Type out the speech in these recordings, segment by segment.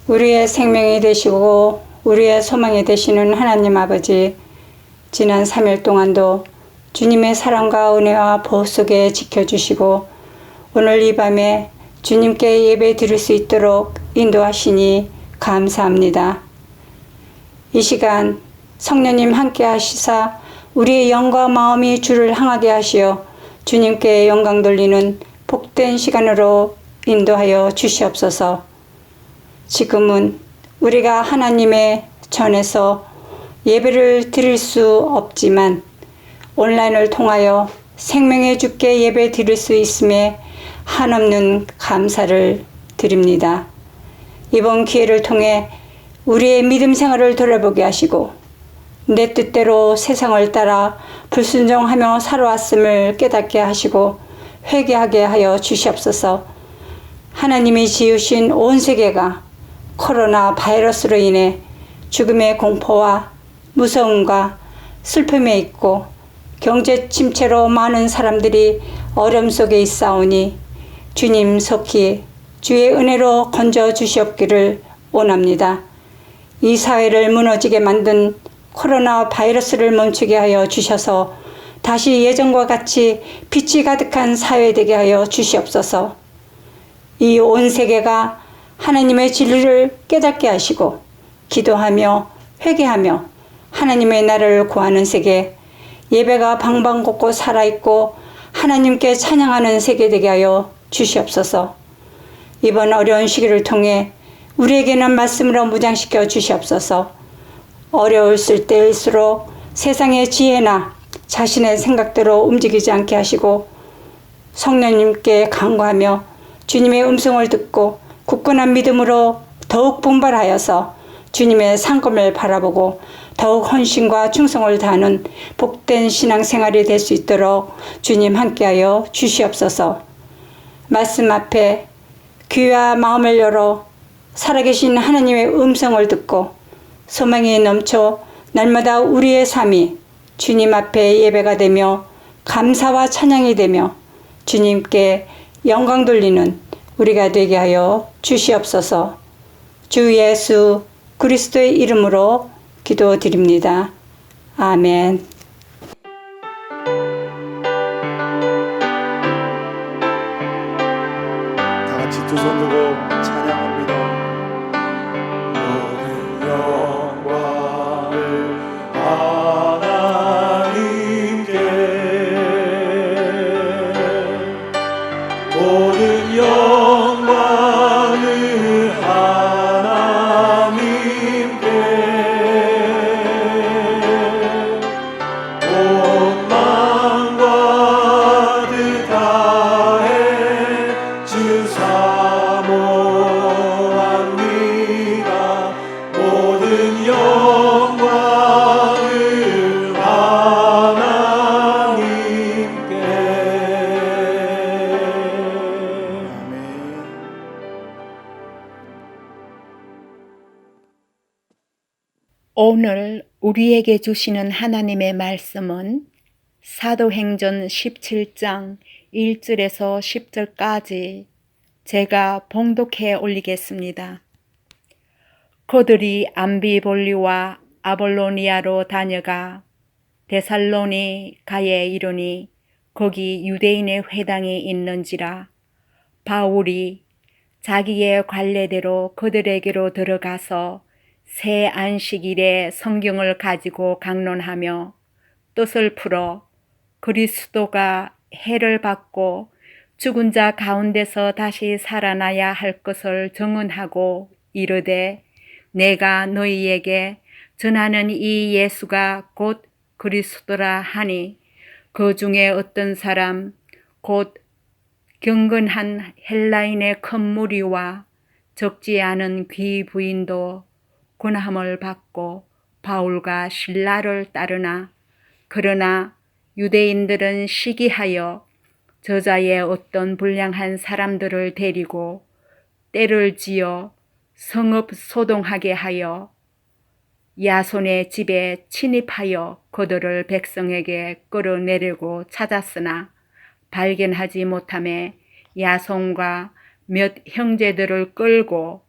우리의 생명이 되시고 우리의 소망이 되시는 하나님 아버지, 지난 3일 동안도 주님의 사랑과 은혜와 보호 속에 지켜주시고 오늘 이 밤에 주님께 예배 드릴 수 있도록 인도하시니 감사합니다. 이 시간 성령님 함께 하시사 우리의 영과 마음이 주를 향하게 하시어 주님께 영광 돌리는 복된 시간으로 인도하여 주시옵소서. 지금은 우리가 하나님의 전에서 예배를 드릴 수 없지만 온라인을 통하여 생명의 주께 예배 드릴 수 있음에 한없는 감사를 드립니다. 이번 기회를 통해 우리의 믿음 생활을 돌아보게 하시고 내 뜻대로 세상을 따라 불순종하며 살아왔음을 깨닫게 하시고 회개하게 하여 주시옵소서. 하나님이 지으신 온 세계가 코로나 바이러스로 인해 죽음의 공포와 무서움과 슬픔에 있고 경제 침체로 많은 사람들이 어려움 속에 있사오니 주님 속히 주의 은혜로 건져 주시옵기를 원합니다. 이 사회를 무너지게 만든 코로나 바이러스를 멈추게 하여 주셔서 다시 예전과 같이 빛이 가득한 사회 되게 하여 주시옵소서. 이 온 세계가 하나님의 진리를 깨닫게 하시고 기도하며 회개하며 하나님의 나라를 구하는 세계, 예배가 방방곡곡 살아있고 하나님께 찬양하는 세계 되게 하여 주시옵소서. 이번 어려운 시기를 통해 우리에게는 말씀으로 무장시켜 주시옵소서. 어려울 때일수록 세상의 지혜나 자신의 생각대로 움직이지 않게 하시고 성령님께 간구하며 주님의 음성을 듣고 굳건한 믿음으로 더욱 분발하여서 주님의 상급을 바라보고 더욱 헌신과 충성을 다하는 복된 신앙생활이 될 수 있도록 주님 함께하여 주시옵소서. 말씀 앞에 귀와 마음을 열어 살아계신 하나님의 음성을 듣고 소망이 넘쳐 날마다 우리의 삶이 주님 앞에 예배가 되며 감사와 찬양이 되며 주님께 영광 돌리는 우리가 되게 하여 주시옵소서. 주 예수 그리스도의 이름으로 기도드립니다. 아멘. 다 같이 두 손 들고 찬양합니다. 모든 영광을 하나님께, 모든 영광을 하나님께, 온 마음과 뜻 다해 주 사모합니다. 모든 영광을 하나님께. 아멘. 오늘 우리에게 주시는 하나님의 말씀은 사도행전 17장 1절에서 10절까지 제가 봉독해 올리겠습니다. 그들이 암비볼리와 아볼로니아로 다녀가 데살로니가에 이르니 거기 유대인의 회당이 있는지라 바울이 자기의 관례대로 그들에게로 들어가서 새 안식일에 성경을 가지고 강론하며 뜻을 풀어 그리스도가 해를 받고 죽은 자 가운데서 다시 살아나야 할 것을 증언하고 이르되 내가 너희에게 전하는 이 예수가 곧 그리스도라 하니 그 중에 어떤 사람 곧 경건한 헬라인의 큰 무리와 적지 않은 귀부인도 권함을 받고 바울과 실라를 따르나 그러나 유대인들은 시기하여 저자의 어떤 불량한 사람들을 데리고 때를 지어 성읍 소동하게 하여 야손의 집에 침입하여 그들을 백성에게 끌어내려고 찾았으나 발견하지 못하매 야손과 몇 형제들을 끌고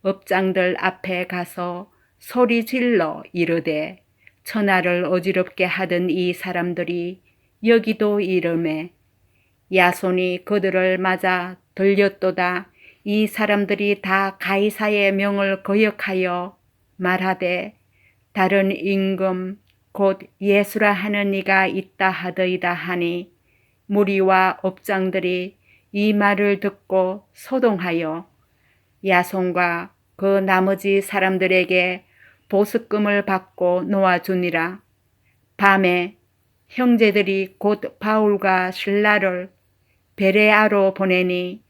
업장들 앞에 가서 소리 질러 이르되 천하를 어지럽게 하던 이 사람들이 여기도 이르매 야손이 그들을 맞아 들렸도다. 이 사람들이 다 가이사의 명을 거역하여 말하되 다른 임금 곧 예수라 하는 이가 있다 하더이다 하니 무리와 업장들이 이 말을 듣고 소동하여 야손과 그 나머지 사람들에게 보석금을 받고 놓아주니라. 밤에 형제들이 곧 바울과 실라를 베레아로 보내니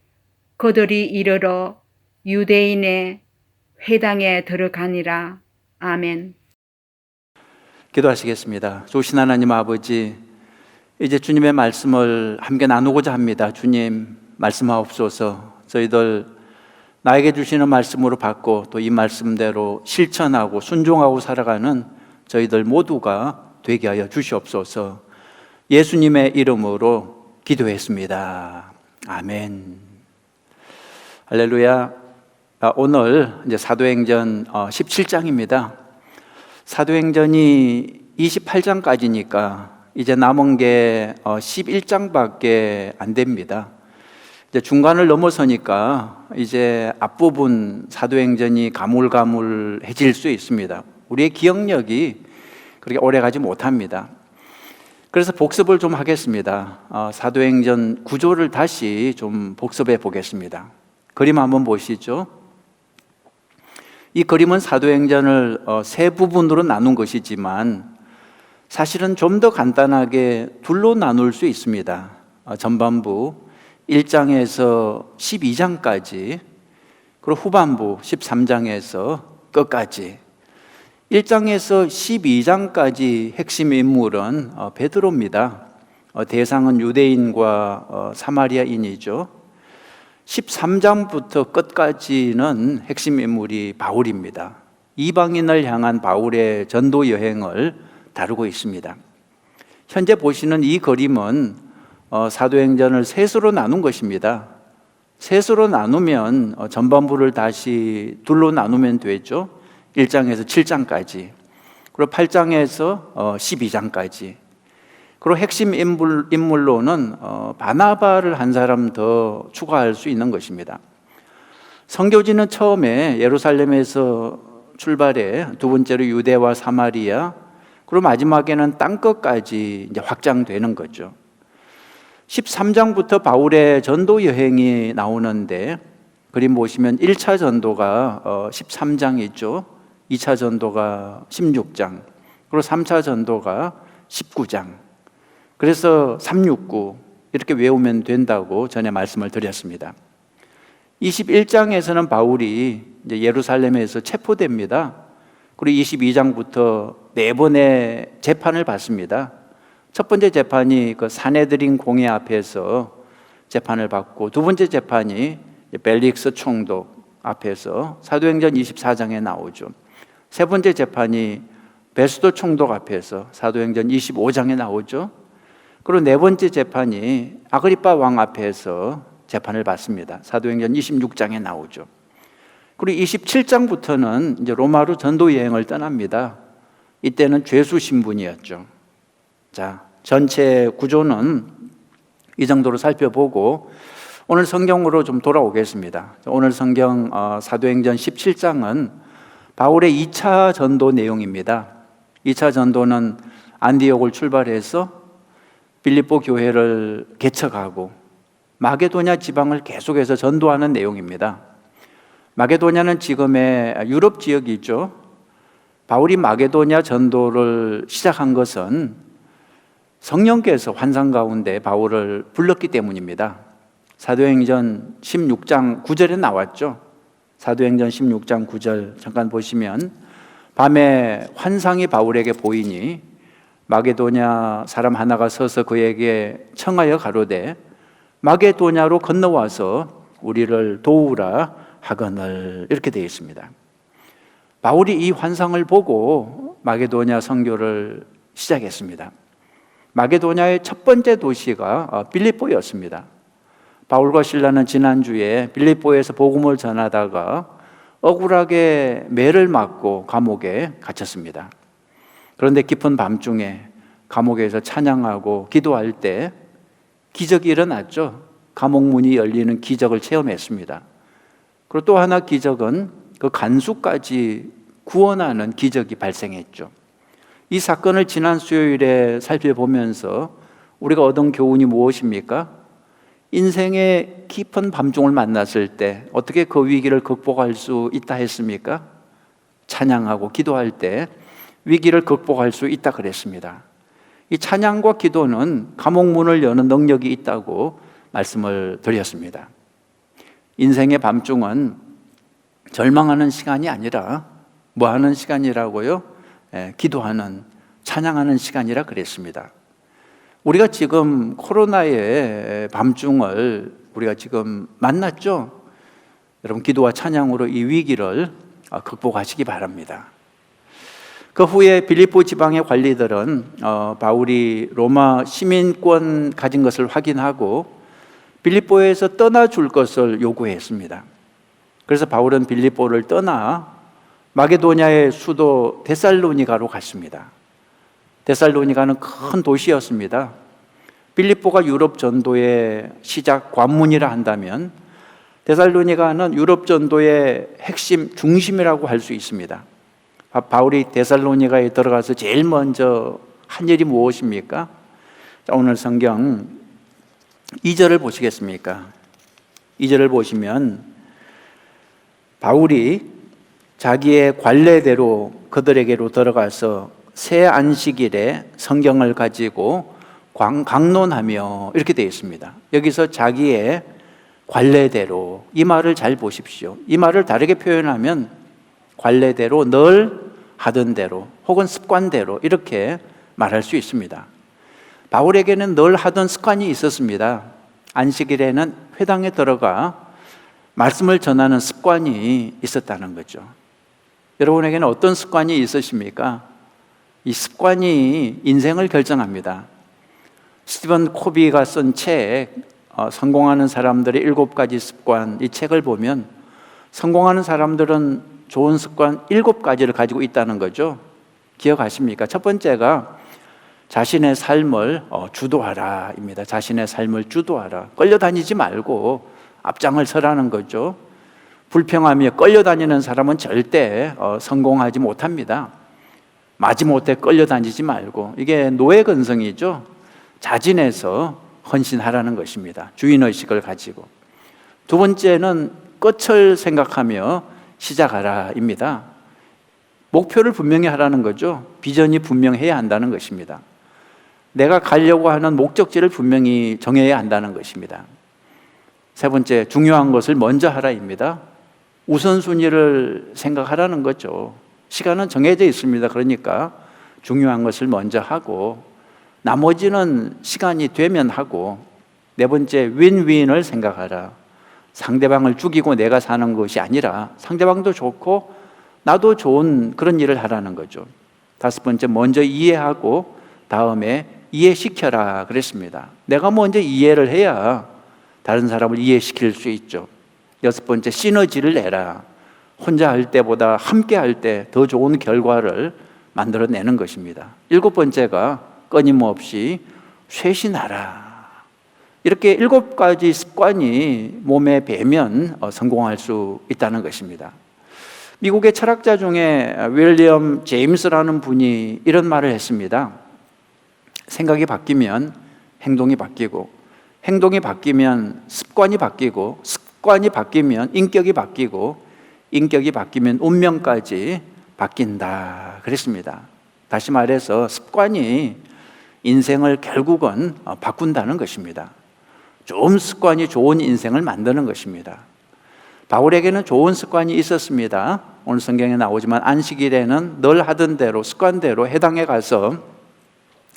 그들이 이르러 유대인의 회당에 들어가니라. 아멘. 기도하시겠습니다. 좋으신 하나님 아버지, 이제 주님의 말씀을 함께 나누고자 합니다. 주님, 말씀하옵소서. 저희들 나에게 주시는 말씀으로 받고 또 이 말씀대로 실천하고 순종하고 살아가는 저희들 모두가 되게 하여 주시옵소서. 예수님의 이름으로 기도했습니다. 아멘. 할렐루야. 오늘 이제 사도행전 17장입니다. 사도행전이 28장까지니까 이제 남은 게 11장밖에 안 됩니다. 이제 중간을 넘어서니까 이제 앞부분 사도행전이 가물가물해질 수 있습니다. 우리의 기억력이 그렇게 오래 가지 못합니다. 그래서 복습을 좀 하겠습니다. 사도행전 구조를 다시 좀 복습해 보겠습니다. 그림 한번 보시죠. 이 그림은 사도행전을 세 부분으로 나눈 것이지만 사실은 좀 더 간단하게 둘로 나눌 수 있습니다. 전반부 1장에서 12장까지, 그리고 후반부 13장에서 끝까지. 1장에서 12장까지 핵심 인물은 베드로입니다. 대상은 유대인과 사마리아인이죠. 13장부터 끝까지는 핵심 인물이 바울입니다. 이방인을 향한 바울의 전도 여행을 다루고 있습니다. 현재 보시는 이 그림은 사도행전을 셋으로 나눈 것입니다. 셋으로 나누면 전반부를 다시 둘로 나누면 되죠. 1장에서 7장까지, 그리고 8장에서 12장까지. 그리고 핵심 인물로는 바나바를 한 사람 더 추가할 수 있는 것입니다. 선교지는 처음에 예루살렘에서 출발해 두 번째로 유대와 사마리아, 그리고 마지막에는 땅끝까지 이제 확장되는 거죠. 13장부터 바울의 전도 여행이 나오는데, 그림 보시면 1차 전도가 13장이 있죠. 2차 전도가 16장, 그리고 3차 전도가 19장. 그래서 369 이렇게 외우면 된다고 전에 말씀을 드렸습니다. 21장에서는 바울이 이제 예루살렘에서 체포됩니다. 그리고 22장부터 4번의 재판을 받습니다. 첫 번째 재판이 그 사네드린 공회 앞에서 재판을 받고, 두 번째 재판이 벨릭스 총독 앞에서 사도행전 24장에 나오죠. 세 번째 재판이 베스도 총독 앞에서 사도행전 25장에 나오죠. 그리고 네 번째 재판이 아그리파 왕 앞에서 재판을 받습니다. 사도행전 26장에 나오죠. 그리고 27장부터는 이제 로마로 전도 여행을 떠납니다. 이때는 죄수 신분이었죠. 자, 전체 구조는 이 정도로 살펴보고 오늘 성경으로 좀 돌아오겠습니다. 오늘 성경 사도행전 17장은 바울의 2차 전도 내용입니다. 2차 전도는 안디옥을 출발해서 빌립보 교회를 개척하고 마게도냐 지방을 계속해서 전도하는 내용입니다. 마게도냐는 지금의 유럽 지역이죠. 바울이 마게도냐 전도를 시작한 것은 성령께서 환상 가운데 바울을 불렀기 때문입니다. 사도행전 16장 9절에 나왔죠. 사도행전 16장 9절 잠깐 보시면, 밤에 환상이 바울에게 보이니 마게도냐 사람 하나가 서서 그에게 청하여 가로되 마게도냐로 건너와서 우리를 도우라 하거늘, 이렇게 되어 있습니다. 바울이 이 환상을 보고 마게도냐 선교를 시작했습니다. 마게도냐의 첫 번째 도시가 빌립보였습니다. 바울과 실라는 지난주에 빌립보에서 복음을 전하다가 억울하게 매를 맞고 감옥에 갇혔습니다. 그런데 깊은 밤중에 감옥에서 찬양하고 기도할 때 기적이 일어났죠. 감옥 문이 열리는 기적을 체험했습니다. 그리고 또 하나 기적은 그 간수까지 구원하는 기적이 발생했죠. 이 사건을 지난 수요일에 살펴보면서 우리가 얻은 교훈이 무엇입니까? 인생의 깊은 밤중을 만났을 때 어떻게 그 위기를 극복할 수 있다 했습니까? 찬양하고 기도할 때 위기를 극복할 수 있다 그랬습니다. 이 찬양과 기도는 감옥 문을 여는 능력이 있다고 말씀을 드렸습니다. 인생의 밤중은 절망하는 시간이 아니라 뭐 하는 시간이라고요? 기도하는, 찬양하는 시간이라 그랬습니다. 우리가 지금 코로나의 밤중을 우리가 지금 만났죠? 여러분, 기도와 찬양으로 이 위기를 극복하시기 바랍니다. 그 후에 빌립보 지방의 관리들은 바울이 로마 시민권 가진 것을 확인하고 빌립보에서 떠나줄 것을 요구했습니다. 그래서 바울은 빌립보를 떠나 마게도냐의 수도 데살로니가로 갔습니다. 데살로니가는 큰 도시였습니다. 빌립보가 유럽 전도의 시작 관문이라 한다면 데살로니가는 유럽 전도의 핵심 중심이라고 할 수 있습니다. 바울이 데살로니가에 들어가서 제일 먼저 한 일이 무엇입니까? 오늘 성경 2절을 보시겠습니까? 2절을 보시면 바울이 자기의 관례대로 그들에게로 들어가서 새 안식일에 성경을 가지고 강론하며 이렇게 되어 있습니다. 여기서 자기의 관례대로, 이 말을 잘 보십시오. 이 말을 다르게 표현하면 관례대로, 늘 하던 대로 혹은 습관대로 이렇게 말할 수 있습니다. 바울에게는 늘 하던 습관이 있었습니다. 안식일에는 회당에 들어가 말씀을 전하는 습관이 있었다는 거죠. 여러분에게는 어떤 습관이 있으십니까? 이 습관이 인생을 결정합니다. 스티븐 코비가 쓴 책, 성공하는 사람들의 7가지 습관, 이 책을 보면 성공하는 사람들은 좋은 습관 7가지를 가지고 있다는 거죠. 기억하십니까? 첫 번째가 자신의 삶을 주도하라 입니다. 자신의 삶을 주도하라. 끌려다니지 말고 앞장을 서라는 거죠. 불평하며 끌려다니는 사람은 절대 성공하지 못합니다. 마지못해 끌려다니지 말고, 이게 노예근성이죠. 자진해서 헌신하라는 것입니다. 주인의식을 가지고. 두 번째는 끝을 생각하며 시작하라입니다. 목표를 분명히 하라는 거죠. 비전이 분명해야 한다는 것입니다. 내가 가려고 하는 목적지를 분명히 정해야 한다는 것입니다. 세 번째, 중요한 것을 먼저 하라입니다. 우선순위를 생각하라는 거죠. 시간은 정해져 있습니다. 그러니까 중요한 것을 먼저 하고 나머지는 시간이 되면 하고, 네 번째, 윈윈을 생각하라. 상대방을 죽이고 내가 사는 것이 아니라 상대방도 좋고 나도 좋은 그런 일을 하라는 거죠. 다섯 번째, 먼저 이해하고 다음에 이해시켜라 그랬습니다. 내가 먼저 이해를 해야 다른 사람을 이해시킬 수 있죠. 여섯 번째, 시너지를 내라. 혼자 할 때보다 함께 할 때 더 좋은 결과를 만들어내는 것입니다. 일곱 번째가 끊임없이 쇄신하라. 이렇게 7가지 습관이 몸에 배면 성공할 수 있다는 것입니다. 미국의 철학자 중에 윌리엄 제임스라는 분이 이런 말을 했습니다. 생각이 바뀌면 행동이 바뀌고, 행동이 바뀌면 습관이 바뀌고, 습관이 바뀌면 인격이 바뀌고, 인격이 바뀌면 운명까지 바뀐다 그랬습니다. 다시 말해서 습관이 인생을 결국은 바꾼다는 것입니다. 좋은 습관이 좋은 인생을 만드는 것입니다. 바울에게는 좋은 습관이 있었습니다. 오늘 성경에 나오지만 안식일에는 늘 하던 대로 습관대로 회당에 가서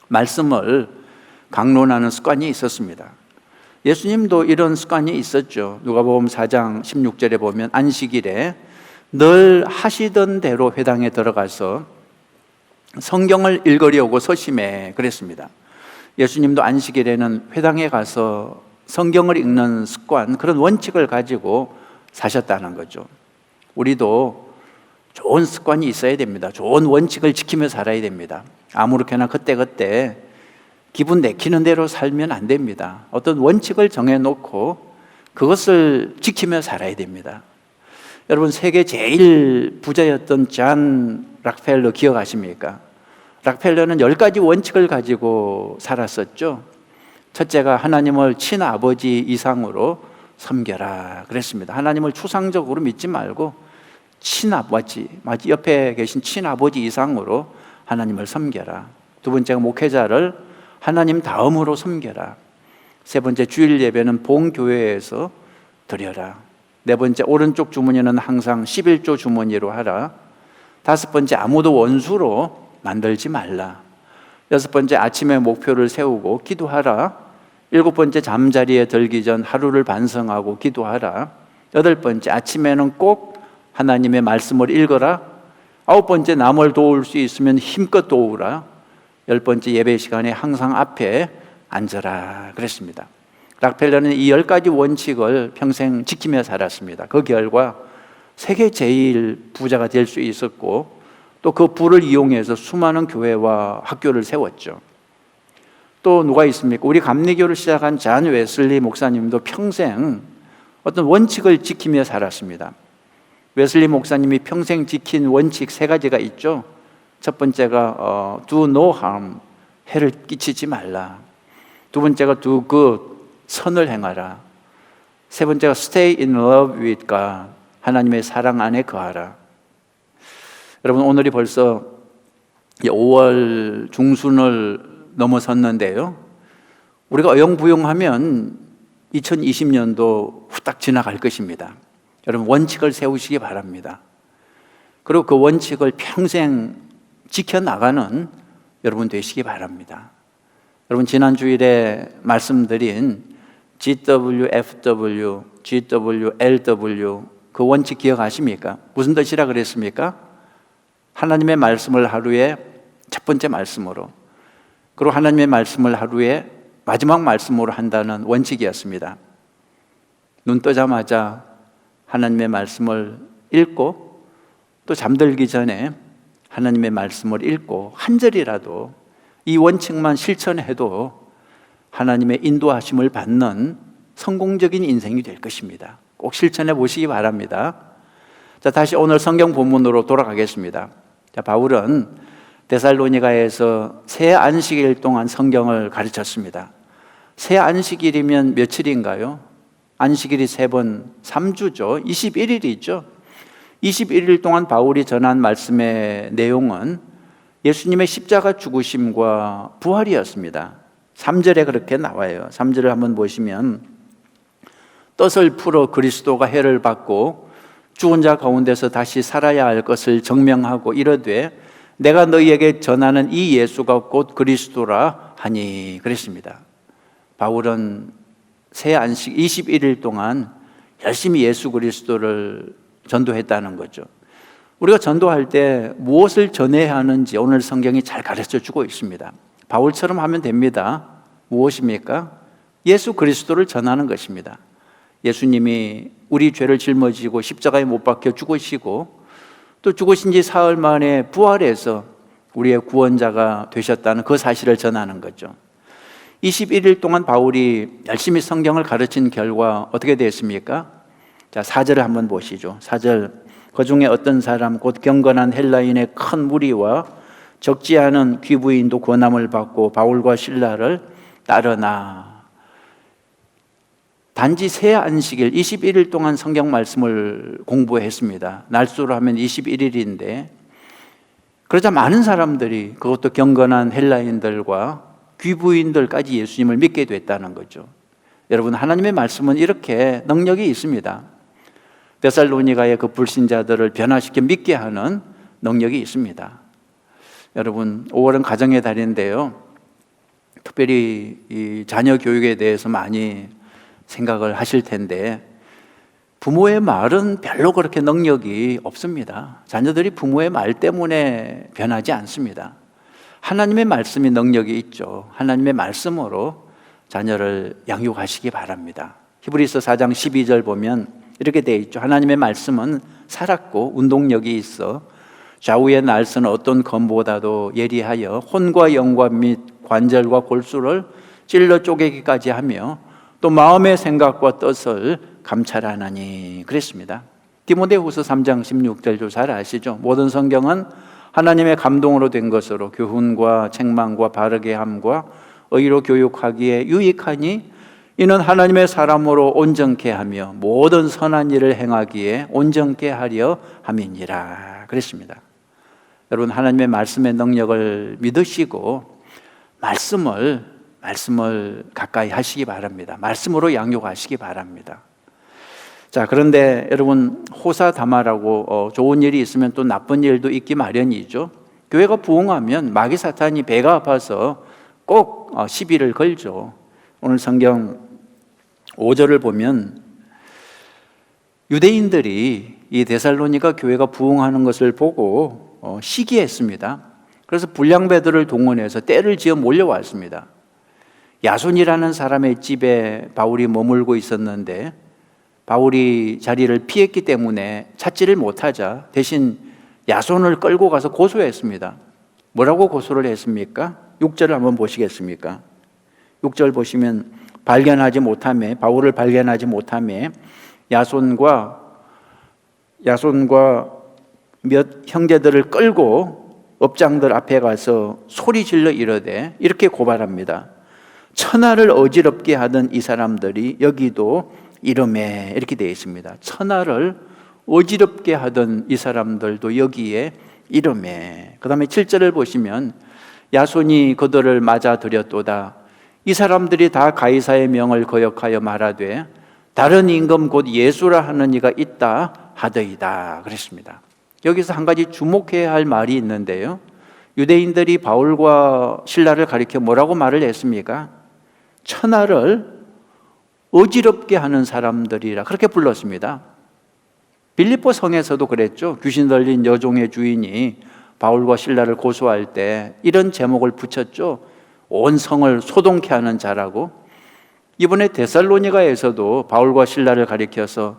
말씀을 강론하는 습관이 있었습니다. 예수님도 이런 습관이 있었죠. 누가복음 4장 16절에 보면 안식일에 늘 하시던 대로 회당에 들어가서 성경을 읽으려고 서심해 그랬습니다. 예수님도 안식일에는 회당에 가서 성경을 읽는 습관, 그런 원칙을 가지고 사셨다는 거죠. 우리도 좋은 습관이 있어야 됩니다. 좋은 원칙을 지키며 살아야 됩니다. 아무렇게나 그때그때 기분 내키는 대로 살면 안 됩니다. 어떤 원칙을 정해놓고 그것을 지키며 살아야 됩니다. 여러분, 세계 제일 부자였던 잔 락펠러 기억하십니까? 락펠러는 10가지 원칙을 가지고 살았었죠. 첫째가 하나님을 친아버지 이상으로 섬겨라 그랬습니다. 하나님을 추상적으로 믿지 말고 친아버지, 옆에 계신 친아버지 이상으로 하나님을 섬겨라. 두 번째가 목회자를 하나님 다음으로 섬겨라. 세 번째, 주일 예배는 본교회에서 드려라. 네 번째, 오른쪽 주머니는 항상 11조 주머니로 하라. 다섯 번째, 아무도 원수로 만들지 말라. 여섯 번째, 아침에 목표를 세우고 기도하라. 일곱 번째, 잠자리에 들기 전 하루를 반성하고 기도하라. 여덟 번째, 아침에는 꼭 하나님의 말씀을 읽어라. 아홉 번째, 남을 도울 수 있으면 힘껏 도우라. 열 번째, 예배 시간에 항상 앞에 앉아라 그랬습니다. 락펠러는 이 10가지 원칙을 평생 지키며 살았습니다. 그 결과 세계 제일 부자가 될 수 있었고, 또 그 부를 이용해서 수많은 교회와 학교를 세웠죠. 또 누가 있습니까? 우리 감리교를 시작한 잔 웨슬리 목사님도 평생 어떤 원칙을 지키며 살았습니다. 웨슬리 목사님이 평생 지킨 원칙 3가지가 있죠. 첫 번째가 do no harm, 해를 끼치지 말라. 두 번째가 do good, 선을 행하라. 세 번째가 stay in love with God, 하나님의 사랑 안에 거하라. 여러분, 오늘이 벌써 5월 중순을 넘어섰는데요, 우리가 어영부영하면 2020년도 후딱 지나갈 것입니다. 여러분, 원칙을 세우시기 바랍니다. 그리고 그 원칙을 평생 지켜나가는 여러분 되시기 바랍니다. 여러분, 지난 주일에 말씀드린 GWFW, GWLW 그 원칙 기억하십니까? 무슨 뜻이라 그랬습니까? 하나님의 말씀을 하루에 첫 번째 말씀으로, 그리고 하나님의 말씀을 하루에 마지막 말씀으로 한다는 원칙이었습니다. 눈 뜨자마자 하나님의 말씀을 읽고, 또 잠들기 전에 하나님의 말씀을 읽고 한 절이라도 이 원칙만 실천해도 하나님의 인도하심을 받는 성공적인 인생이 될 것입니다. 꼭 실천해 보시기 바랍니다. 자, 다시 오늘 성경 본문으로 돌아가겠습니다. 자, 바울은 데살로니가에서 새 안식일 동안 성경을 가르쳤습니다. 새 안식일이면 며칠인가요? 안식일이 3번, 3주죠. 21일이 있죠. 21일 동안 바울이 전한 말씀의 내용은 예수님의 십자가 죽으심과 부활이었습니다. 3절에 그렇게 나와요. 3절을 한번 보시면, 뜻을 풀어 그리스도가 해를 받고 죽은 자 가운데서 다시 살아야 할 것을 증명하고 이르되 내가 너희에게 전하는 이 예수가 곧 그리스도라 하니 그랬습니다. 바울은 새 안식 21일 동안 열심히 예수 그리스도를 전도했다는 거죠. 우리가 전도할 때 무엇을 전해야 하는지 오늘 성경이 잘 가르쳐 주고 있습니다. 바울처럼 하면 됩니다. 무엇입니까? 예수 그리스도를 전하는 것입니다. 예수님이 우리 죄를 짊어지고 십자가에 못 박혀 죽으시고 또 죽으신 지 사흘 만에 부활해서 우리의 구원자가 되셨다는 그 사실을 전하는 거죠. 21일 동안 바울이 열심히 성경을 가르친 결과 어떻게 됐습니까? 자, 4절을 한번 보시죠. 4절, 그 중에 어떤 사람 곧 경건한 헬라인의 큰 무리와 적지 않은 귀부인도 권함을 받고 바울과 실라를 따르나. 단지 새 안식일 21일 동안 성경 말씀을 공부했습니다. 날수로 하면 21일인데, 그러자 많은 사람들이, 그것도 경건한 헬라인들과 귀부인들까지 예수님을 믿게 됐다는 거죠. 여러분, 하나님의 말씀은 이렇게 능력이 있습니다. 데살로니가의 그 불신자들을 변화시켜 믿게 하는 능력이 있습니다. 여러분, 5월은 가정의 달인데요, 특별히 이 자녀 교육에 대해서 많이 생각을 하실 텐데, 부모의 말은 별로 그렇게 능력이 없습니다. 자녀들이 부모의 말 때문에 변하지 않습니다. 하나님의 말씀이 능력이 있죠. 하나님의 말씀으로 자녀를 양육하시기 바랍니다. 히브리서 4장 12절 보면 이렇게 되어 있죠. 하나님의 말씀은 살았고 운동력이 있어 좌우의 날선은 어떤 검보다도 예리하여 혼과 영과 및 관절과 골수를 찔러 쪼개기까지 하며 또 마음의 생각과 뜻을 감찰하나니 그랬습니다. 디모데후서 3장 16절도 잘 아시죠? 모든 성경은 하나님의 감동으로 된 것으로 교훈과 책망과 바르게 함과 의로 교육하기에 유익하니 이는 하나님의 사람으로 온전케 하며 모든 선한 일을 행하기에 온전케 하려 함이니라 그랬습니다. 여러분, 하나님의 말씀의 능력을 믿으시고 말씀을 가까이 하시기 바랍니다. 말씀으로 양육하시기 바랍니다. 자, 그런데 여러분, 호사다마라고 좋은 일이 있으면 또 나쁜 일도 있기 마련이죠. 교회가 부흥하면 마귀 사탄이 배가 아파서 꼭 시비를 걸죠. 오늘 성경 5절을 보면 유대인들이 이 데살로니가 교회가 부흥하는 것을 보고 시기했습니다. 그래서 불량배들을 동원해서 떼를 지어 몰려왔습니다. 야손이라는 사람의 집에 바울이 머물고 있었는데 바울이 자리를 피했기 때문에 찾지를 못하자 대신 야손을 끌고 가서 고소했습니다. 뭐라고 고소를 했습니까? 6절을 한번 보시겠습니까? 6절 보시면 바울을 발견하지 못하며 야손과 몇 형제들을 끌고 업장들 앞에 가서 소리 질러 이르되 이렇게 고발합니다. 천하를 어지럽게 하던 이 사람들이 여기도 이름에 이렇게 되어 있습니다. 천하를 어지럽게 하던 이 사람들도 여기에 이름에. 그 다음에 7절을 보시면 야손이 그들을 맞아들였도다. 이 사람들이 다 가이사의 명을 거역하여 말하되 다른 임금 곧 예수라 하는 이가 있다 하더이다 그랬습니다. 여기서 한 가지 주목해야 할 말이 있는데요. 유대인들이 바울과 실라를 가리켜 뭐라고 말을 했습니까? 천하를 어지럽게 하는 사람들이라 그렇게 불렀습니다. 빌립보 성에서도 그랬죠. 귀신 들린 여종의 주인이 바울과 실라를 고소할 때 이런 제목을 붙였죠. 온 성을 소동케 하는 자라고. 이번에 데살로니가에서도 바울과 실라를 가리켜서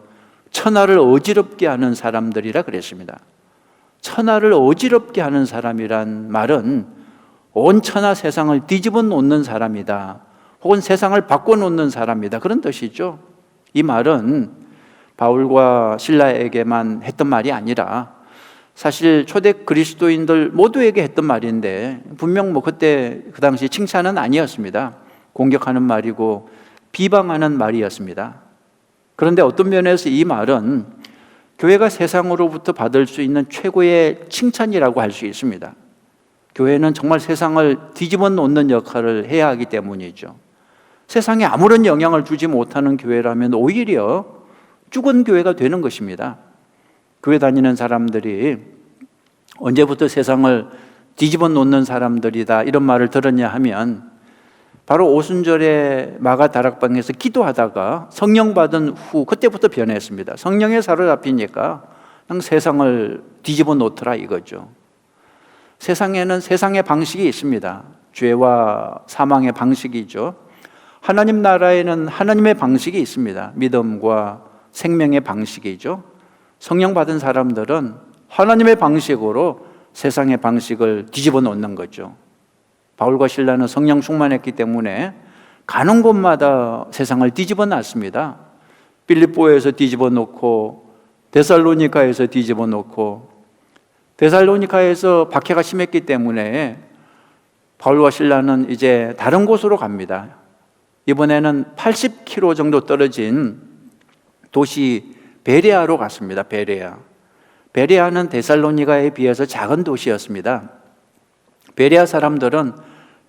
천하를 어지럽게 하는 사람들이라 그랬습니다. 천하를 어지럽게 하는 사람이란 말은 온 천하 세상을 뒤집어 놓는 사람이다. 혹은 세상을 바꿔놓는 사람이다. 그런 뜻이죠. 이 말은 바울과 실라에게만 했던 말이 아니라 사실 초대 그리스도인들 모두에게 했던 말인데 분명 그때 그 당시 칭찬은 아니었습니다. 공격하는 말이고 비방하는 말이었습니다. 그런데 어떤 면에서 이 말은 교회가 세상으로부터 받을 수 있는 최고의 칭찬이라고 할 수 있습니다. 교회는 정말 세상을 뒤집어 놓는 역할을 해야 하기 때문이죠. 세상에 아무런 영향을 주지 못하는 교회라면 오히려 죽은 교회가 되는 것입니다. 교회 다니는 사람들이 언제부터 세상을 뒤집어 놓는 사람들이다 이런 말을 들었냐 하면 바로 오순절에 마가 다락방에서 기도하다가 성령 받은 후 그때부터 변했습니다. 성령에 사로잡히니까 그냥 세상을 뒤집어 놓더라 이거죠. 세상에는 세상의 방식이 있습니다. 죄와 사망의 방식이죠. 하나님 나라에는 하나님의 방식이 있습니다. 믿음과 생명의 방식이죠. 성령 받은 사람들은 하나님의 방식으로 세상의 방식을 뒤집어 놓는 거죠. 바울과 실라는 성령 충만했기 때문에 가는 곳마다 세상을 뒤집어 놨습니다. 빌립보에서 뒤집어 놓고 데살로니카에서 뒤집어 놓고 데살로니카에서 박해가 심했기 때문에 바울과 실라는 이제 다른 곳으로 갑니다. 이번에는 80km 정도 떨어진 도시 베레아로 갔습니다. 베레아는 데살로니가에 비해서 작은 도시였습니다. 베레아 사람들은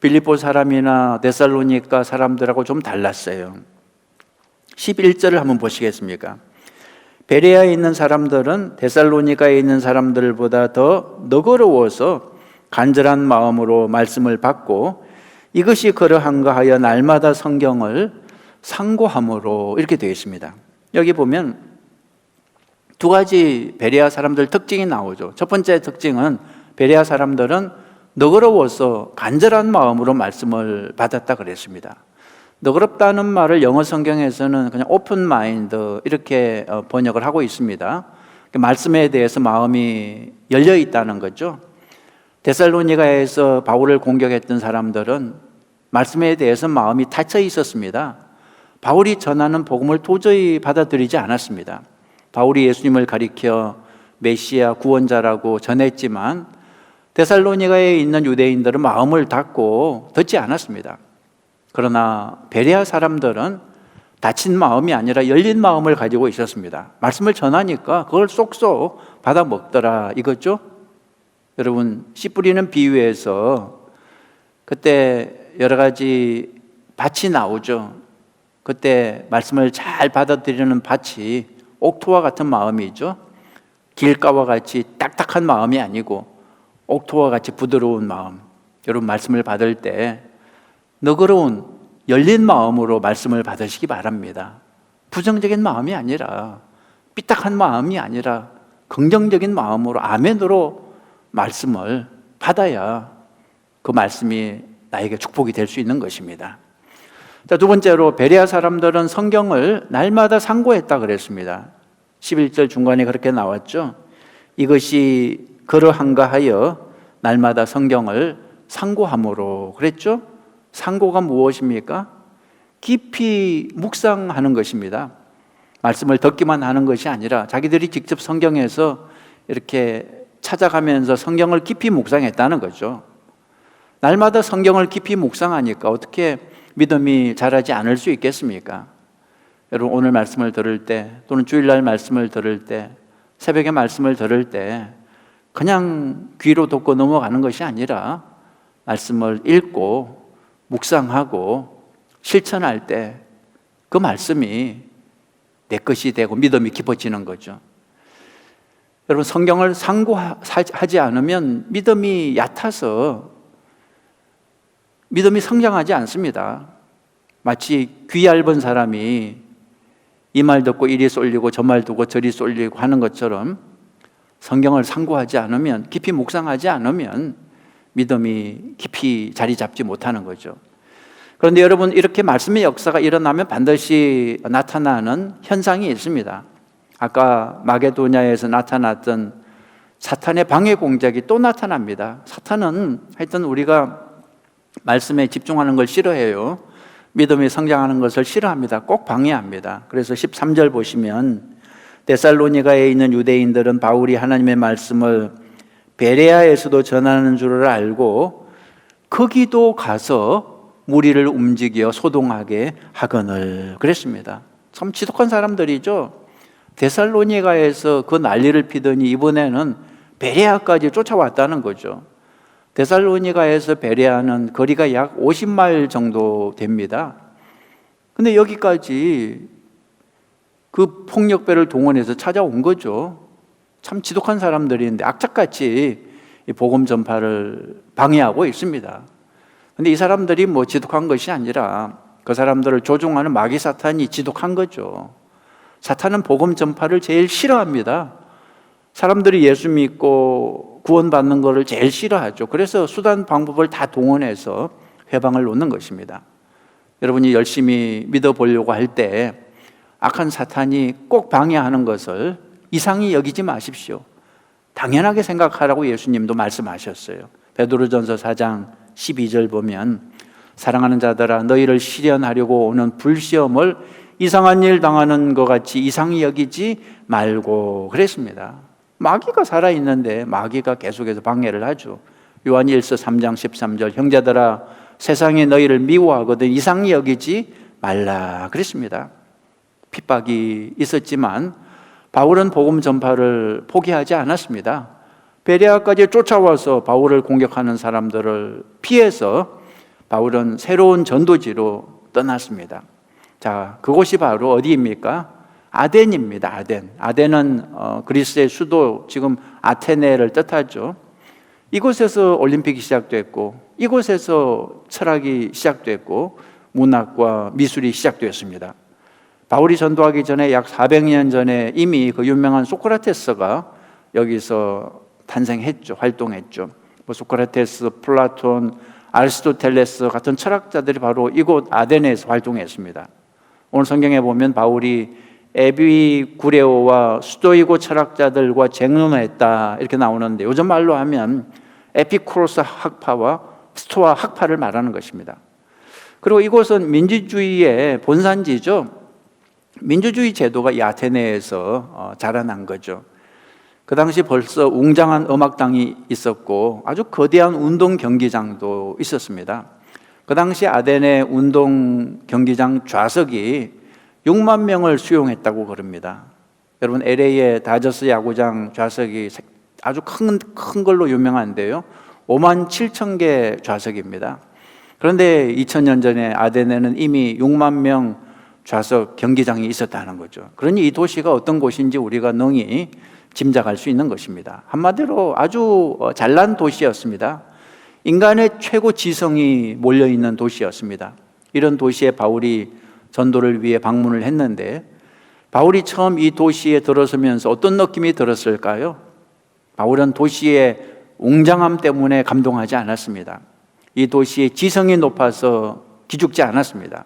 빌립보 사람이나 데살로니가 사람들하고 좀 달랐어요. 11절을 한번 보시겠습니까? 베레아에 있는 사람들은 데살로니가에 있는 사람들보다 더 너그러워서 간절한 마음으로 말씀을 받고 이것이 그러한가 하여 날마다 성경을 상고함으로 이렇게 되어 있습니다. 여기 보면 두 가지 베레아 사람들 특징이 나오죠. 첫 번째 특징은 베레아 사람들은 너그러워서 간절한 마음으로 말씀을 받았다 그랬습니다. 너그럽다는 말을 영어 성경에서는 그냥 오픈 마인드 이렇게 번역을 하고 있습니다. 말씀에 대해서 마음이 열려 있다는 거죠. 데살로니가에서 바울을 공격했던 사람들은 말씀에 대해서 마음이 닫혀 있었습니다. 바울이 전하는 복음을 도저히 받아들이지 않았습니다. 바울이 예수님을 가리켜 메시아 구원자라고 전했지만 데살로니가에 있는 유대인들은 마음을 닫고 듣지 않았습니다. 그러나 베레아 사람들은 닫힌 마음이 아니라 열린 마음을 가지고 있었습니다. 말씀을 전하니까 그걸 쏙쏙 받아 먹더라 이거죠. 여러분, 씨 뿌리는 비유에서 그때 여러 가지 밭이 나오죠. 그때 말씀을 잘 받아들이는 밭이 옥토와 같은 마음이죠. 길가와 같이 딱딱한 마음이 아니고 옥토와 같이 부드러운 마음. 여러분, 말씀을 받을 때 너그러운 열린 마음으로 말씀을 받으시기 바랍니다. 부정적인 마음이 아니라, 삐딱한 마음이 아니라 긍정적인 마음으로 아멘으로 말씀을 받아야 그 말씀이 나에게 축복이 될 수 있는 것입니다. 자, 두 번째로 베레아 사람들은 성경을 날마다 상고했다 그랬습니다. 11절 중간에 그렇게 나왔죠. 이것이 그러한가 하여 날마다 성경을 상고함으로 그랬죠. 상고가 무엇입니까? 깊이 묵상하는 것입니다. 말씀을 듣기만 하는 것이 아니라 자기들이 직접 성경에서 이렇게 찾아가면서 성경을 깊이 묵상했다는 거죠. 날마다 성경을 깊이 묵상하니까 어떻게 믿음이 자라지 않을 수 있겠습니까? 여러분, 오늘 말씀을 들을 때 또는 주일날 말씀을 들을 때 새벽에 말씀을 들을 때 그냥 귀로 듣고 넘어가는 것이 아니라 말씀을 읽고 묵상하고 실천할 때 그 말씀이 내 것이 되고 믿음이 깊어지는 거죠. 여러분, 성경을 상고하지 않으면 믿음이 얕아서 믿음이 성장하지 않습니다. 마치 귀 얇은 사람이 이 말 듣고 이리 쏠리고 저 말 듣고 저리 쏠리고 하는 것처럼 성경을 상고하지 않으면, 깊이 묵상하지 않으면 믿음이 깊이 자리 잡지 못하는 거죠. 그런데 여러분, 이렇게 말씀의 역사가 일어나면 반드시 나타나는 현상이 있습니다. 아까 마게도냐에서 나타났던 사탄의 방해 공작이 또 나타납니다. 사탄은 하여튼 우리가 말씀에 집중하는 걸 싫어해요. 믿음이 성장하는 것을 싫어합니다. 꼭 방해합니다. 그래서 13절 보시면 데살로니가에 있는 유대인들은 바울이 하나님의 말씀을 베레아에서도 전하는 줄을 알고 거기도 가서 무리를 움직여 소동하게 하거늘 그랬습니다. 참 지독한 사람들이죠. 데살로니가에서 그 난리를 피더니 이번에는 베레아까지 쫓아왔다는 거죠. 데살로니가에서 베레아는 거리가 약 50마일 정도 됩니다. 근데 여기까지 그 폭력배를 동원해서 찾아온 거죠. 참 지독한 사람들인데 악착같이 복음 전파를 방해하고 있습니다. 근데 이 사람들이 뭐 지독한 것이 아니라 그 사람들을 조종하는 마귀 사탄이 지독한 거죠. 사탄은 복음 전파를 제일 싫어합니다. 사람들이 예수 믿고 구원받는 것을 제일 싫어하죠. 그래서 수단 방법을 다 동원해서 회방을 놓는 것입니다. 여러분이 열심히 믿어보려고 할 때 악한 사탄이 꼭 방해하는 것을 이상히 여기지 마십시오. 당연하게 생각하라고 예수님도 말씀하셨어요. 베드로전서 4장 12절 보면 사랑하는 자들아 너희를 시련하려고 오는 불시험을 이상한 일 당하는 것 같이 이상히 여기지 말고 그랬습니다. 마귀가 살아있는데 마귀가 계속해서 방해를 하죠. 요한일서 3장 13절 형제들아 세상에 너희를 미워하거든 이상히 여기지 말라 그랬습니다. 핍박이 있었지만 바울은 복음 전파를 포기하지 않았습니다. 베레아까지 쫓아와서 바울을 공격하는 사람들을 피해서 바울은 새로운 전도지로 떠났습니다. 자, 그곳이 바로 어디입니까? 아덴입니다. 아덴은 그리스의 수도 지금 아테네를 뜻하죠. 이곳에서 올림픽이 시작됐고 이곳에서 철학이 시작됐고 문학과 미술이 시작되었습니다. 바울이 전도하기 전에 약 400년 전에 이미 그 유명한 소크라테스가 여기서 탄생했죠. 활동했죠. 뭐 소크라테스, 플라톤, 아리스토텔레스 같은 철학자들이 바로 이곳 아데네에서 활동했습니다. 오늘 성경에 보면 바울이 에피쿠레오와 스토이고 철학자들과 쟁론했다 이렇게 나오는데 요즘 말로 하면 에피쿠로스 학파와 스토아 학파를 말하는 것입니다. 그리고 이곳은 민주주의의 본산지죠. 민주주의 제도가 이 아테네에서 자라난 거죠. 그 당시 벌써 웅장한 음악당이 있었고 아주 거대한 운동 경기장도 있었습니다. 그 당시 아테네 운동 경기장 좌석이 6만 명을 수용했다고 그럽니다. 여러분 LA의 다저스 야구장 좌석이 아주 큰 걸로 유명한데요. 5만 7천 개 좌석입니다. 그런데 2000년 전에 아테네는 이미 6만 명 좌석 경기장이 있었다는 거죠. 그러니 이 도시가 어떤 곳인지 우리가 능히 짐작할 수 있는 것입니다. 한마디로 아주 잘난 도시였습니다. 인간의 최고 지성이 몰려있는 도시였습니다. 이런 도시에 바울이 전도를 위해 방문을 했는데 바울이 처음 이 도시에 들어서면서 어떤 느낌이 들었을까요? 바울은 도시의 웅장함 때문에 감동하지 않았습니다. 이 도시의 지성이 높아서 기죽지 않았습니다.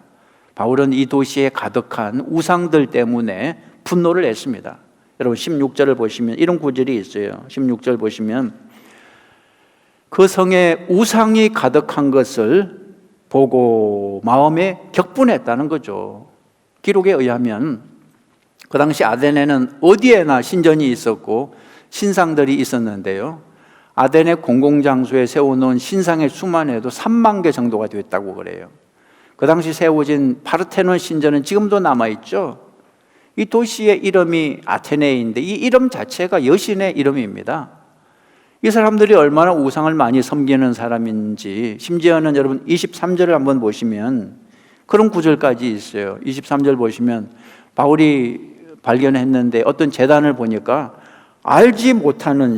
바울은 이 도시에 가득한 우상들 때문에 분노를 했습니다. 여러분 16절을 보시면 이런 구절이 있어요. 16절 보시면 그 성에 우상이 가득한 것을 보고 마음에 격분했다는 거죠. 기록에 의하면 그 당시 아테네는 어디에나 신전이 있었고 신상들이 있었는데요. 아테네 공공장소에 세워놓은 신상의 수만 해도 3만 개 정도가 됐다고 그래요. 그 당시 세워진 파르테논 신전은 지금도 남아있죠. 이 도시의 이름이 아테네인데 이 이름 자체가 여신의 이름입니다. 이 사람들이 얼마나 우상을 많이 섬기는 사람인지 심지어는 여러분 23절을 한번 보시면 그런 구절까지 있어요. 23절 보시면 바울이 발견했는데 어떤 제단을 보니까 알지 못하는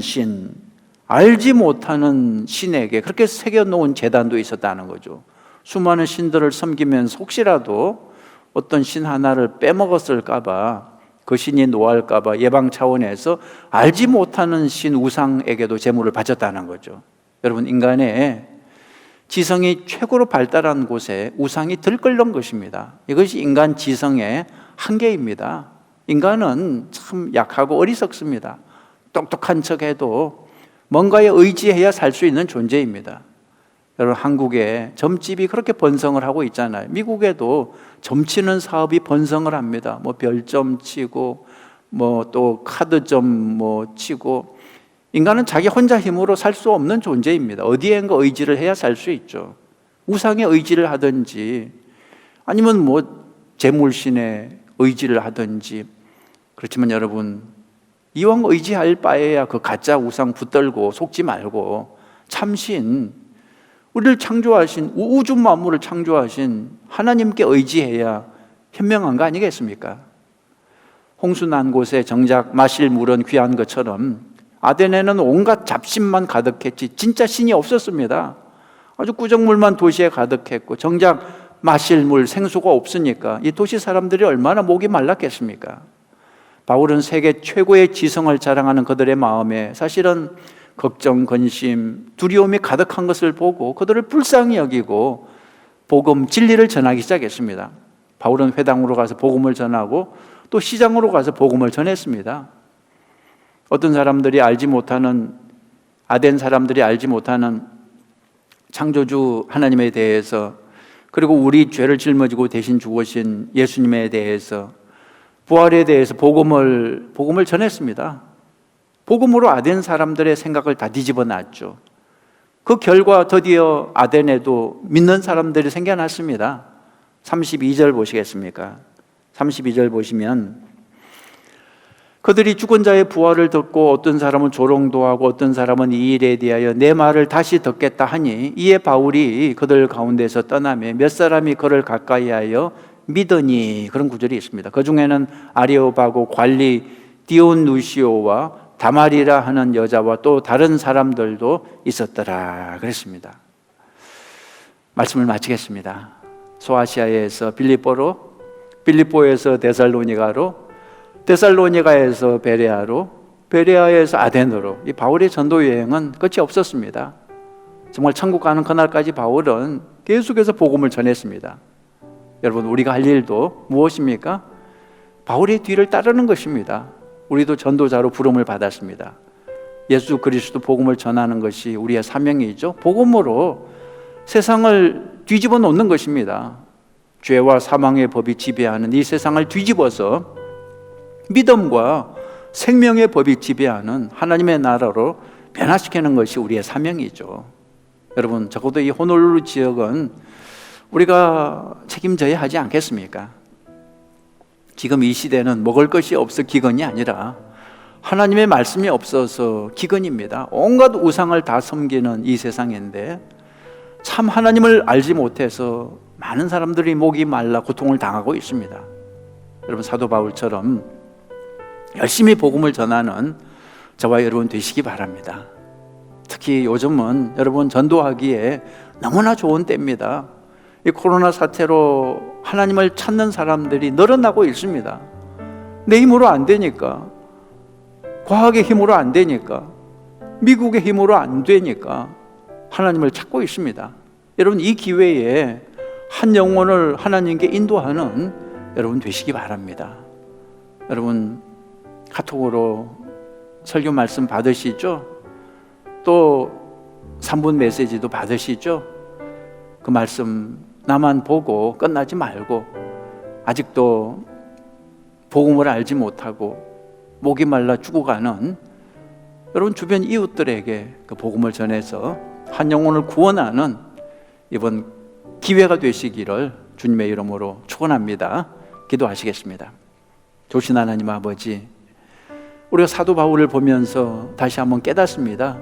신에게 그렇게 새겨놓은 제단도 있었다는 거죠. 수많은 신들을 섬기면서 혹시라도 어떤 신 하나를 빼먹었을까봐 그 신이 노할까봐 예방 차원에서 알지 못하는 신 우상에게도 제물을 바쳤다는 거죠. 여러분 인간의 지성이 최고로 발달한 곳에 우상이 들끓는 것입니다. 이것이 인간 지성의 한계입니다. 인간은 참 약하고 어리석습니다. 똑똑한 척해도 뭔가에 의지해야 살 수 있는 존재입니다. 여러분 한국에 점집이 그렇게 번성을 하고 있잖아요. 미국에도 점치는 사업이 번성을 합니다. 뭐 별점 치고 뭐 또 카드점 치고 인간은 자기 혼자 힘으로 살 수 없는 존재입니다. 어디엔가 의지를 해야 살 수 있죠. 우상에 의지를 하든지 아니면 재물신에 의지를 하든지 그렇지만 여러분 이왕 의지할 바에야 그 가짜 우상 붙들고 속지 말고 참신 우리를 창조하신 우주 만물을 창조하신 하나님께 의지해야 현명한 거 아니겠습니까? 홍수 난 곳에 정작 마실 물은 귀한 것처럼 아테네는 온갖 잡신만 가득했지 진짜 신이 없었습니다. 아주 구정물만 도시에 가득했고 정작 마실 물 생수가 없으니까 이 도시 사람들이 얼마나 목이 말랐겠습니까? 바울은 세계 최고의 지성을 자랑하는 그들의 마음에 사실은 걱정, 근심, 두려움이 가득한 것을 보고 그들을 불쌍히 여기고 복음, 진리를 전하기 시작했습니다. 바울은 회당으로 가서 복음을 전하고 또 시장으로 가서 복음을 전했습니다. 어떤 사람들이 알지 못하는 아덴 사람들이 알지 못하는 창조주 하나님에 대해서 그리고 우리 죄를 짊어지고 대신 죽으신 예수님에 대해서 부활에 대해서 복음을 전했습니다. 복음으로 아덴 사람들의 생각을 다 뒤집어 놨죠. 그 결과 드디어 아덴에도 믿는 사람들이 생겨났습니다. 32절 보시겠습니까? 32절 보시면 그들이 죽은 자의 부활을 듣고 어떤 사람은 조롱도 하고 어떤 사람은 이 일에 대하여 내 말을 다시 듣겠다 하니 이에 바울이 그들 가운데서 떠나며 몇 사람이 그를 가까이하여 믿으니 그런 구절이 있습니다. 그 중에는 아리오바고 관리 디온누시오와 다말이라 하는 여자와 또 다른 사람들도 있었더라 그랬습니다. 말씀을 마치겠습니다. 소아시아에서 빌립보로, 빌립보에서 데살로니가로, 데살로니가에서 베레아로, 베레아에서 아덴으로 이 바울의 전도 여행은 끝이 없었습니다. 정말 천국 가는 그날까지 바울은 계속해서 복음을 전했습니다. 여러분, 우리가 할 일도 무엇입니까? 바울의 뒤를 따르는 것입니다. 우리도 전도자로 부름을 받았습니다. 예수 그리스도 복음을 전하는 것이 우리의 사명이죠. 복음으로 세상을 뒤집어 놓는 것입니다. 죄와 사망의 법이 지배하는 이 세상을 뒤집어서 믿음과 생명의 법이 지배하는 하나님의 나라로 변화시키는 것이 우리의 사명이죠. 여러분, 적어도 이 호놀룰루 지역은 우리가 책임져야 하지 않겠습니까? 지금 이 시대는 먹을 것이 없어 기근이 아니라 하나님의 말씀이 없어서 기근입니다. 온갖 우상을 다 섬기는 이 세상인데 참 하나님을 알지 못해서 많은 사람들이 목이 말라 고통을 당하고 있습니다. 여러분, 사도 바울처럼 열심히 복음을 전하는 저와 여러분 되시기 바랍니다. 특히 요즘은 여러분 전도하기에 너무나 좋은 때입니다. 이 코로나 사태로 하나님을 찾는 사람들이 늘어나고 있습니다. 내 힘으로 안 되니까, 과학의 힘으로 안 되니까, 미국의 힘으로 안 되니까 하나님을 찾고 있습니다. 여러분, 이 기회에 한 영혼을 하나님께 인도하는 여러분 되시기 바랍니다. 여러분, 카톡으로 설교 말씀 받으시죠? 또 3분 메시지도 받으시죠? 그 말씀 나만 보고 끝나지 말고 아직도 복음을 알지 못하고 목이 말라 죽어가는 여러분 주변 이웃들에게 그 복음을 전해서 한 영혼을 구원하는 이번 기회가 되시기를 주님의 이름으로 축원합니다. 기도하시겠습니다. 좋으신 하나님 아버지, 우리가 사도 바울을 보면서 다시 한번 깨닫습니다.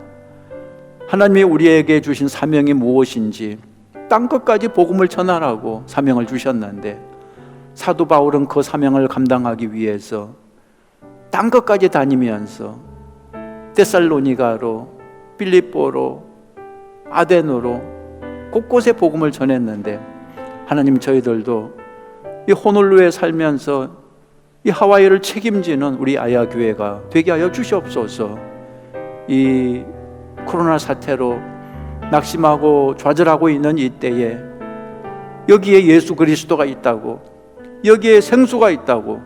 하나님이 우리에게 주신 사명이 무엇인지 땅끝까지 복음을 전하라고 사명을 주셨는데 사도 바울은 그 사명을 감당하기 위해서 땅끝까지 다니면서 데살로니가로, 빌립보로, 아덴으로 곳곳에 복음을 전했는데 하나님, 저희들도 이 호놀루에 살면서 이 하와이를 책임지는 우리 아야 교회가 되게 하여 주시옵소서. 이 코로나 사태로 낙심하고 좌절하고 있는 이때에 여기에 예수 그리스도가 있다고, 여기에 생수가 있다고,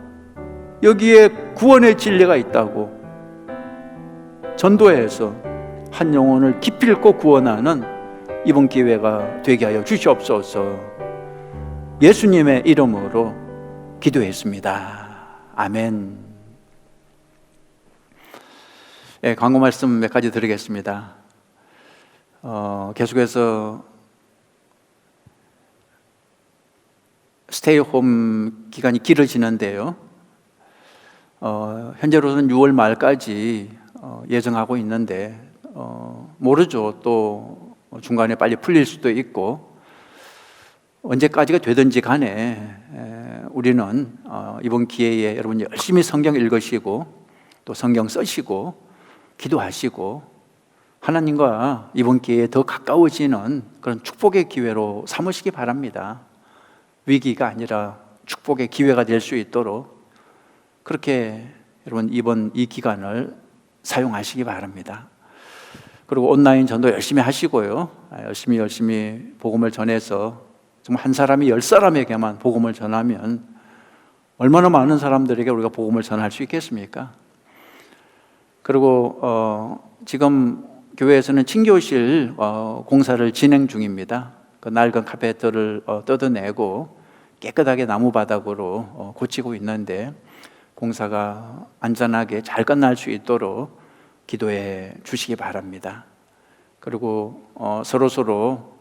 여기에 구원의 진리가 있다고 전도해서 한 영혼을 기필코 구원하는 이번 기회가 되게 하여 주시옵소서. 예수님의 이름으로 기도했습니다. 아멘. 네, 광고 말씀 몇 가지 드리겠습니다. 계속해서 스테이홈 기간이 길어지는데요. 현재로서는 6월 말까지 예정하고 있는데 모르죠. 또 중간에 빨리 풀릴 수도 있고 언제까지가 되든지 간에 우리는 이번 기회에 여러분 열심히 성경 읽으시고 또 성경 쓰시고 기도하시고 하나님과 이번 기회에 더 가까워지는 그런 축복의 기회로 삼으시기 바랍니다. 위기가 아니라 축복의 기회가 될 수 있도록 그렇게 여러분 이번 이 기간을 사용하시기 바랍니다. 그리고 온라인 전도 열심히 하시고요. 열심히 복음을 전해서 정말 한 사람이 10사람에게만 복음을 전하면 얼마나 많은 사람들에게 우리가 복음을 전할 수 있겠습니까? 그리고 지금 교회에서는 친교실 공사를 진행 중입니다. 그 낡은 카페트를 뜯어내고 깨끗하게 나무 바닥으로 고치고 있는데 공사가 안전하게 잘 끝날 수 있도록 기도해 주시기 바랍니다. 그리고 서로서로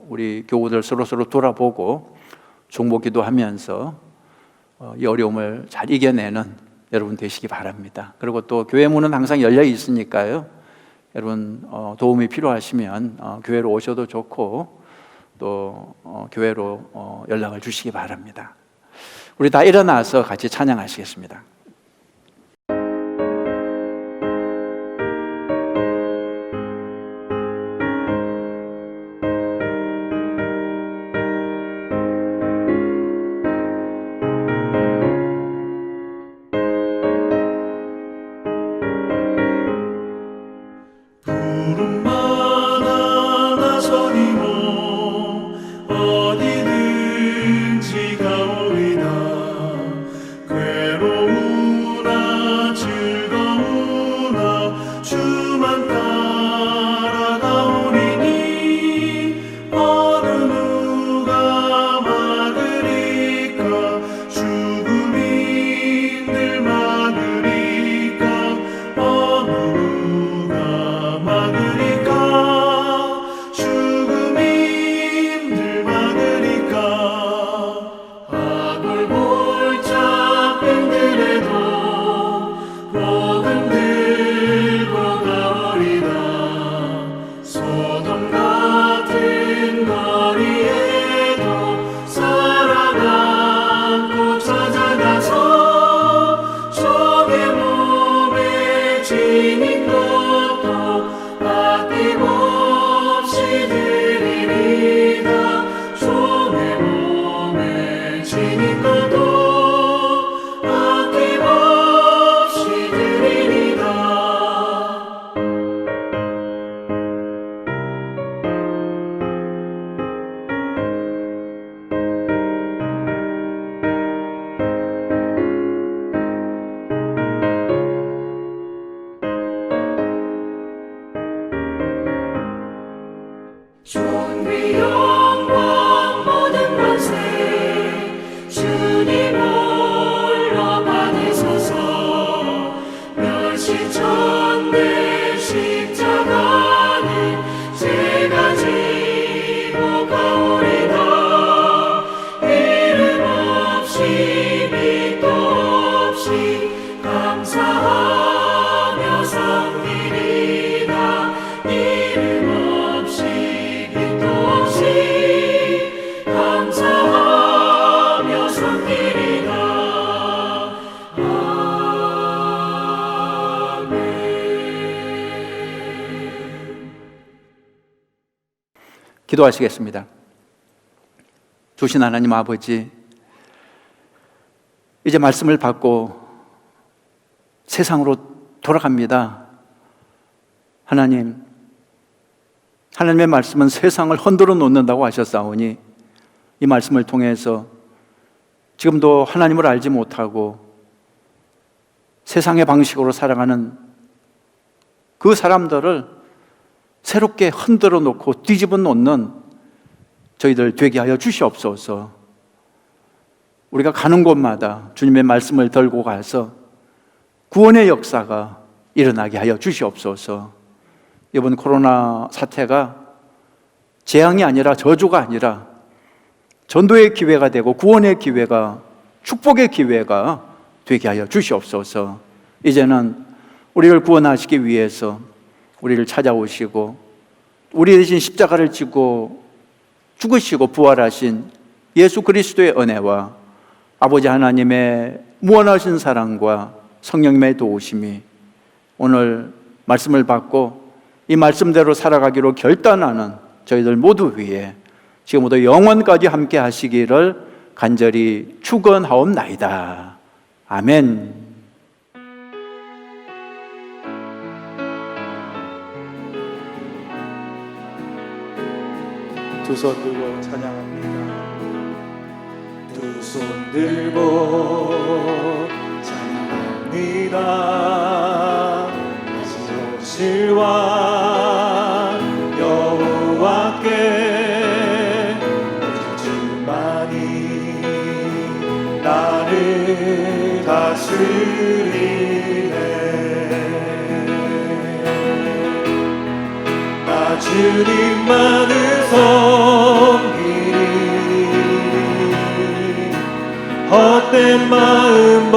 우리 교우들 서로서로 돌아보고 중보기도하면서 이 어려움을 잘 이겨내는 여러분 되시기 바랍니다. 그리고 또 교회 문은 항상 열려 있으니까요. 여러분 도움이 필요하시면 교회로 오셔도 좋고 또 교회로 연락을 주시기 바랍니다. 우리 다 일어나서 같이 찬양하시겠습니다. 푸른바다 주님과도 아낌없이 드리리라. 존귀 영광 모든 권세 주님 홀로 받으소서. 멸시천대 십자가는 제가 지고 가오리다. 이름 없이 빛도 없이 감사하며 섬기리다. 이름 없이 빛도 없이 감사하며 섬기리다. 기도하시겠습니다. 주신 하나님 아버지, 이제 말씀을 받고 세상으로 돌아갑니다. 하나님, 하나님의 말씀은 세상을 흔들어 놓는다고 하셨사오니 이 말씀을 통해서 지금도 하나님을 알지 못하고 세상의 방식으로 살아가는 그 사람들을 새롭게 흔들어 놓고 뒤집어 놓는 저희들 되게 하여 주시옵소서. 우리가 가는 곳마다 주님의 말씀을 들고 가서 구원의 역사가 일어나게 하여 주시옵소서. 이번 코로나 사태가 재앙이 아니라 저주가 아니라 전도의 기회가 되고 구원의 기회가, 축복의 기회가 되게 하여 주시옵소서. 이제는 우리를 구원하시기 위해서 우리를 찾아오시고 우리 대신 십자가를 지고 죽으시고 부활하신 예수 그리스도의 은혜와 아버지 하나님의 무한하신 사랑과 성령님의 도우심이 오늘 말씀을 받고 이 말씀대로 살아가기로 결단하는 저희들 모두 위에 지금부터 영원까지 함께 하시기를 간절히 축원하옵나이다. 아멘. 두 손 들고 찬양합니다. 두 손 들고 찬양합니다. 다시 오실 왕 여호와께 오직 주만이 나를 다스리네. 나 주님만을 섬기리. 헛된 마음